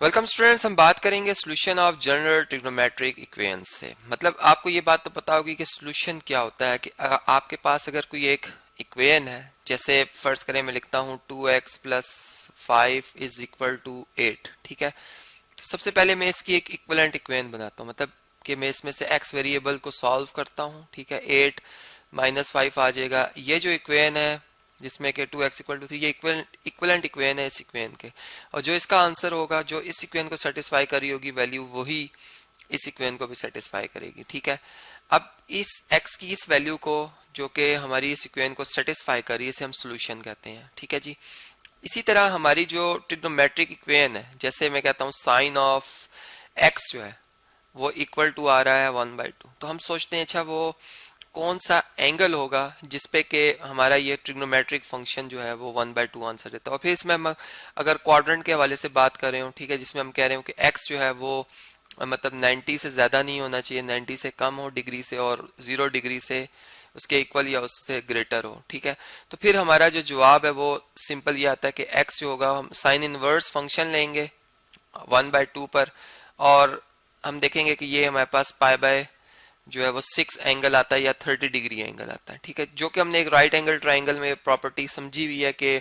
Welcome students, हम बात करेंगे solution of general trigonometric equations से। मतलब आपको ये बात तो पता होगी कि सोल्यूशन क्या होता है कि आपके पास अगर कोई एक इक्वेशन है, जैसे फर्ज करें मैं लिखता हूँ 2x plus 5 is equal to 8। ठीक है, तो सबसे पहले मैं इसकी एक इक्विवेलेंट इक्वेशन बनाता हूँ, मतलब कि मैं इसमें से x वेरिएबल को सॉल्व करता हूँ। ठीक है, 8 माइनस 5 आ जाएगा। ये जो इक्वेशन है जिसमें कि 2x इक्वल टू 3, ये इक्विवेलेंट इक्वेशन है इस इक्वेशन के, और जो इसका आंसर होगा, जो इस इक्वेशन को सेटिस्फाई करी होगी वैल्यू, वही इस इक्वेशन को भी सेटिस्फाई करेगी। ठीक है, अब इस x की इस वैल्यू को जो कि हमारी इस इक्वेशन को सेटिस्फाई करी, इसे हम सोल्यूशन कहते हैं। ठीक है जी। इसी तरह हमारी जो ट्रिग्नोमेट्रिक इक्वेशन है, जैसे मैं कहता हूँ साइन ऑफ x जो है वो इक्वल टू आ रहा है 1/2, तो हम सोचते हैं अच्छा वो कौन सा एंगल होगा जिसपे के हमारा ये ट्रिग्नोमेट्रिक फंक्शन जो है वो 1/2 आंसर देता है। और फिर इसमें हम अगर क्वाड्रेंट के हवाले से बात कर रहे हो, ठीक है, जिसमें हम कह रहे हो कि x जो है वो मतलब 90 से ज्यादा नहीं होना चाहिए, 90 से कम हो डिग्री से, और 0 डिग्री से उसके इक्वल या उससे ग्रेटर हो। ठीक है, तो फिर हमारा जो जवाब है वो सिंपल ये आता है कि x जो होगा, हम साइन इनवर्स फंक्शन लेंगे 1/2 पर, और हम देखेंगे कि ये हमारे पास पाई बाय जो है वो 6 एंगल आता है या 30 डिग्री एंगल आता है। ठीक है, जो कि हमने एक राइट एंगल ट्राइंगल में प्रॉपर्टी समझी हुई है कि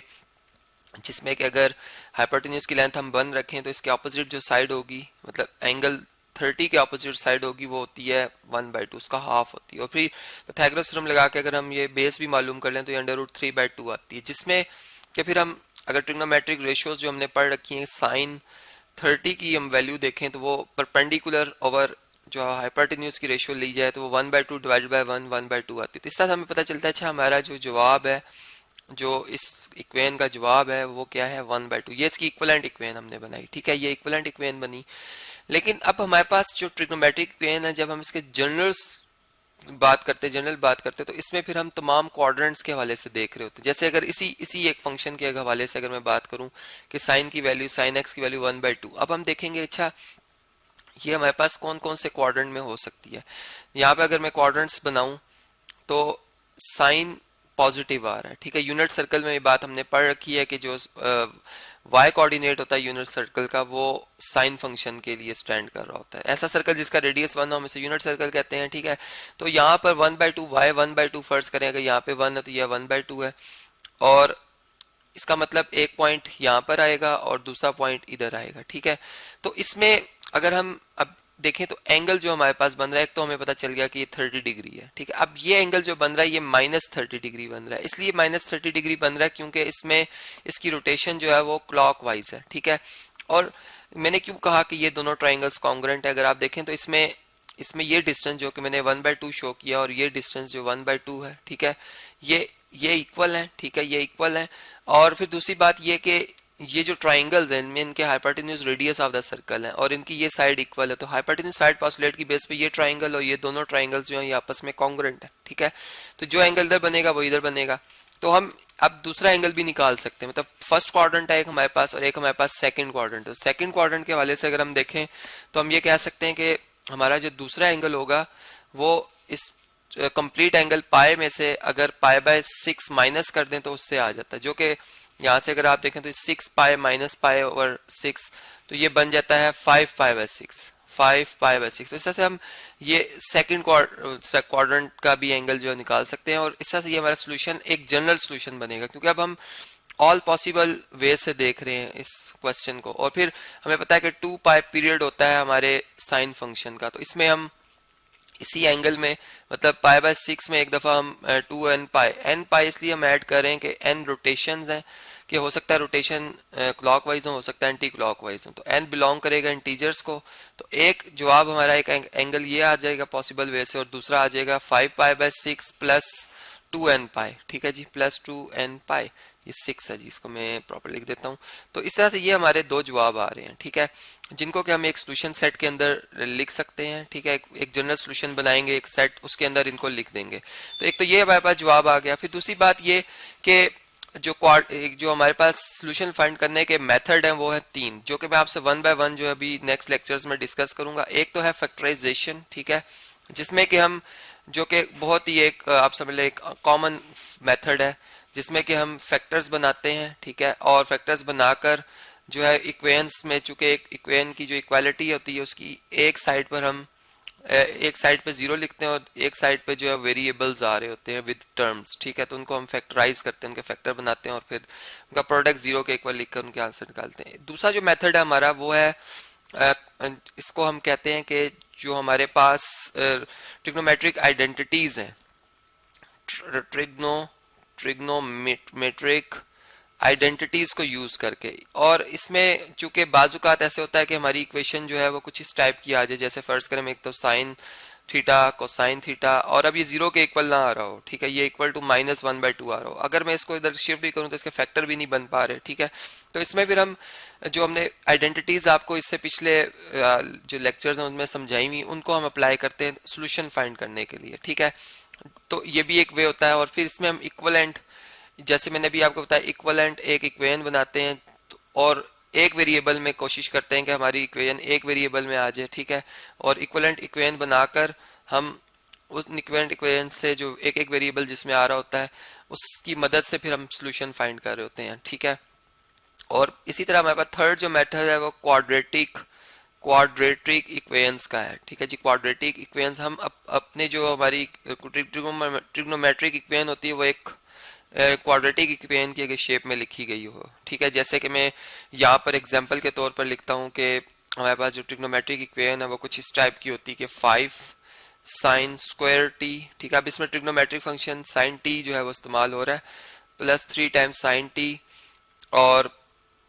जिसमें कि अगर हाइपोटेन्यूज की लेंथ हम बन रखें तो इसके ऑपोजिट जो साइड होगी, मतलब एंगल 30 के ऑपोजिट साइड होगी, वो होती है 1/2, उसका हाफ होती है। और फिर पाइथागोरस थ्योरम लगा के अगर हम ये बेस भी मालूम कर लें तो ये √3/2 आती है, जिसमें कि फिर हम अगर ट्रिग्नोमेट्रिक रेशियोज जो हमने पढ़ रखी हैं, साइन 30 की हम वैल्यू देखें तो वो परपेंडिकुलर ओवर जो हाइपोटेन्यूज की रेशियो ली जाए तो वो 1/2 डिवाइडेड बाय 1/2 आती है। तो इस तरह हमें पता चलता है अच्छा हमारा जो जवाब है, जो इस इक्वेशन का जवाब है वो क्या है 1/2। ये इसकी इक्विवेलेंट इक्वेशन हमने बनाई। ठीक है, ये इक्विवेलेंट इक्वेशन बनी। लेकिन अब हमारे पास जो ट्रिग्नोमेट्रिक इक्वेशन है, जब हम इसके जनरल बात करते तो इसमें फिर हम तमाम क्वाड्रेंट्स के हवाले से देख रहे होते हैं। जैसे अगर इसी एक फंक्शन के हवाले से अगर मैं बात करूं कि साइन की वैल्यू, साइन एक्स की वैल्यू 1/2, अब हम देखेंगे अच्छा ये हमारे पास कौन कौन से क्वाड्रेंट में हो सकती है। यहाँ पे अगर मैं क्वाड्रेंट्स बनाऊं तो साइन पॉजिटिव आ रहा है। ठीक है, यूनिट सर्कल में ये बात हमने पढ़ रखी है कि जो y कोऑर्डिनेट होता है यूनिट सर्कल का, वो साइन फंक्शन के लिए स्टैंड कर रहा होता है। ऐसा सर्कल जिसका रेडियस 1 हो हम इसे यूनिट सर्कल कहते हैं। ठीक है, तो यहाँ पर 1/2 y 1/2 फर्ज करें, अगर यहाँ पे 1 है तो यह 1/2 है, और इसका मतलब एक पॉइंट यहाँ पर आएगा और दूसरा पॉइंट इधर आएगा। ठीक है, तो इसमें अगर हम अब देखें तो एंगल जो हमारे पास बन रहा है, एक तो हमें पता चल गया कि ये 30 डिग्री है। ठीक है, अब ये एंगल जो बन रहा है ये -30 डिग्री बन रहा है। इसलिए -30 डिग्री बन रहा है क्योंकि इसमें इसकी रोटेशन जो है वो क्लॉकवाइज है। ठीक है, और मैंने क्यों कहा कि ये दोनों ट्राइंगल्स कॉन्ग्रुएंट है, अगर आप देखें तो इसमें ये डिस्टेंस जो कि मैंने 1/2 शो किया और ये डिस्टेंस जो 1/2 है, ठीक है, ये इक्वल है। ठीक है, ये इक्वल है। और फिर दूसरी बात ये कि ये जो ट्राइंगल्स हैं इनमें इनके hypotenuse radius of the circle है और इनकी ये साइड इक्वल है, तो हाइपोटेन्यूज साइड पोस्टुलेट की बेस पे ये ट्राइंगल और ये दोनों ट्राइंगल्स जो हैं ये आपस में कॉन्ग्रुएंट है। ठीक है, तो जो एंगल इधर बनेगा वो इधर बनेगा। तो हम अब दूसरा एंगल भी निकाल सकते हैं, मतलब फर्स्ट क्वाड्रेंट है एक हमारे पास और एक हमारे पास सेकंड क्वाड्रेंट। तो सेकंड क्वाड्रेंट के हवाले से अगर हम देखें तो हम ये कह सकते हैं कि हमारा जो दूसरा एंगल होगा वो इस कंप्लीट एंगल पाए में से अगर π/6 माइनस कर दें तो उससे आ जाता है, जो कि यहाँ से अगर आप देखें तो 6π माइनस π/6, तो ये बन जाता है 5π/6, 5π/6। तो इस तरह से हम ये सेकंड क्वाड्रेंट का भी एंगल जो निकाल सकते हैं, और इस तरह से ये हमारा सोल्यूशन एक जनरल सोल्यूशन बनेगा, क्योंकि अब हम ऑल पॉसिबल वे से देख रहे हैं इस क्वेश्चन को। और फिर हमें पता है कि 2π पीरियड होता है हमारे साइन फंक्शन का, तो इसमें हम इसी एंगल में मतलब π/6 में एक दफा हम 2nπ इसलिए हम ऐड कर रहे हैं कि n रोटेशंस हैं, कि हो सकता है रोटेशन क्लॉकवाइज हो सकता है एंटी क्लॉकवाइज हो, तो n बिलोंग करेगा इंटीजर्स को। तो एक जवाब हमारा एक एंगल ये आ जाएगा पॉसिबल वे से, और दूसरा आ जाएगा 5π/6 प्लस 2nπ। ठीक है जी, प्लस 2nπ, ये 6 है जी, इसको मैं प्रॉपर लिख देता हूँ। तो इस तरह से ये हमारे दो जवाब आ रहे हैं। ठीक है, जिनको कि हम एक सोल्यूशन सेट के अंदर लिख सकते हैं। ठीक है, एक जनरल सोल्यूशन बनाएंगे एक सेट, उसके अंदर इनको लिख देंगे। तो एक तो ये हमारे पास जवाब आ गया। फिर दूसरी बात ये कि जो हमारे पास सोल्यूशन फाइंड करने के मेथड हैं वो है 3, जो कि मैं आपसे 1 बाय 1 जो अभी नेक्स्ट लेक्चर्स में डिस्कस करूंगा। एक तो है फैक्टराइजेशन, ठीक है, जिसमें कि हम जो कि बहुत ही एक आप समझ लें एक कॉमन मेथड है जिसमें कि हम फैक्टर्स बनाते हैं। ठीक है, और फैक्टर्स बनाकर जो है इक्वेशंस में, चूंकि एक इक्वेशन की जो इक्वालिटी होती है उसकी एक साइड पर हम एक साइड पे जीरो लिखते हैं और एक साइड पे जो है वेरिएबल्स आ रहे होते हैं विद टर्म्स, ठीक है, तो उनको हम फैक्टराइज करते हैं, उनके फैक्टर बनाते हैं और फिर उनका प्रोडक्ट जीरो के इक्वल लिखकर उनके आंसर निकालते हैं। दूसरा जो मेथड है हमारा वो है अ, इसको हम कहते हैं कि जो हमारे पास ट्रिग्नोमेट्रिक आइडेंटिटीज हैं, ट्रिग्नो ट्रिग्नोमेट्रिक आइडेंटिटीज को यूज करके। और इसमें चूंकि बाजुकात ऐसे होता है कि हमारी इक्वेशन जो है वो कुछ इस टाइप की आ जाए, जैसे फर्ज करें एक तो साइन थीटा कोसाइन थीटा, और अब ये जीरो के इक्वल ना आ रहा हो, ठीक है, ये इक्वल टू -1/2 आ रहा हो। अगर मैं इसको इधर शिफ्ट भी करूं तो इसके फैक्टर भी नहीं बन पा रहे, ठीक है। तो इसमें फिर हम जो हमने आइडेंटिटीज आपको इससे पिछले जो लेक्चर्स हैं उनमें समझाई हुई, उनको हम अप्लाई करते हैं सोल्यूशन फाइंड करने के लिए, ठीक है। तो ये भी एक वे होता है। और फिर इसमें हम इक्वलेंट, जैसे मैंने भी आपको बताया, इक्वलेंट एक इक्वेशन बनाते हैं और एक वेरिएबल में कोशिश करते हैं कि हमारी इक्वेशन एक वेरिएबल में आ जाए, ठीक है। और इक्वलेंट इक्वेशन बनाकर हम उस इक्वलेंट इक्वेशन से जो एक एक वेरिएबल जिसमें आ रहा होता है उसकी मदद से फिर हम सोल्यूशन फाइंड कर रहे होते हैं, ठीक है। और इसी तरह हमारे पास थर्ड जो मेथड है वो क्वाड्रेटिक इक्वेशंस का है, ठीक है जी। क्वाड्रेटिक इक्वेशंस हम अपने जो हमारी ट्रिग्नोमेट्रिक इक्वेशन होती है वो एक क्वाड्रेटिक इक्वेशन की अगर शेप में लिखी गई हो, ठीक है। जैसे कि मैं यहाँ पर एग्जांपल के तौर पर लिखता हूँ कि हमारे पास जो ट्रिग्नोमेट्रिक इक्वेशन है वो कुछ इस टाइप की होती है कि 5 साइन स्क्वायर टी, ठीक है। अब इसमें ट्रिग्नोमेट्रिक फंक्शन साइन टी जो है वो इस्तेमाल हो रहा है, प्लस 3 टाइम्स साइन टी और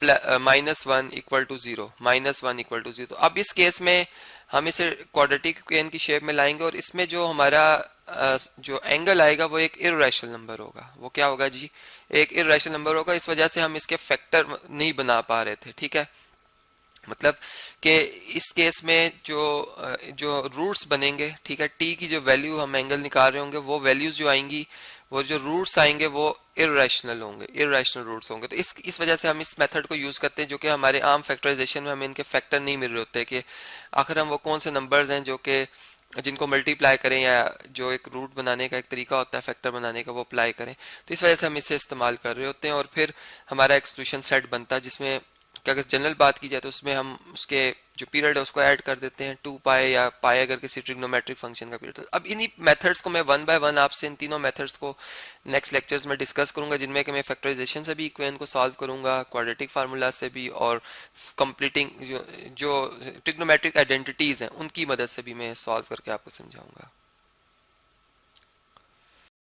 -1 equal to zero, -1 equal to zero. अब इस केस में हम इसे क्वाड्रेटिक इक्वेशन की शेप में लाएंगे और इसमें जो हमारा जो एंगल आएगा वो एक इर्रेशनल नंबर होगा। वो क्या होगा जी? एक इर्रेशनल नंबर होगा। इस वजह से हम इसके फैक्टर नहीं बना पा रहे थे, ठीक है। मतलब कि इस केस में जो रूट्स बनेंगे, ठीक है, टी की जो वैल्यू हम एंगल निकाल रहे होंगे वो वैल्यूज जो आएंगी, वो जो रूट्स आएंगे वो इरेशनल होंगे, इरेशनल रूट्स होंगे। तो इस वजह से हम इस मेथड को यूज करते हैं, जो कि हमारे आम फैक्टराइजेशन में हमें इनके फैक्टर नहीं मिल रहे होते कि आखिर हम वो कौन से नंबर्स हैं जो कि जिनको मल्टीप्लाई करें या जो एक रूट बनाने का एक तरीका होता है फैक्टर बनाने का वो अप्लाई करें। तो इस वजह से हम इसे इस्तेमाल कर रहे होते हैं और फिर हमारा एक सोल्यूशन सेट बनता है जिसमें कि अगर जनरल बात की जाए तो उसमें हम उसके जो पीरियड है उसको ऐड कर देते हैं 2 पाई या पाई अगर किसी ट्रिग्नोमेट्रिक फंक्शन का पीरियड। तो अब इन्हीं मेथड्स को मैं वन बाय वन आपसे इन तीनों मेथड्स को नेक्स्ट लेक्चर्स में डिस्कस करूंगा, जिनमें कि मैं फैक्टराइजेशन से भी इक्वेशन को सॉल्व करूंगा, क्वाड्रेटिक फार्मूला से भी, और कंप्लीटिंग जो ट्रिग्नोमेट्रिक आइडेंटिटीज हैं उनकी मदद से भी मैं सॉल्व करके आपको समझाऊंगा।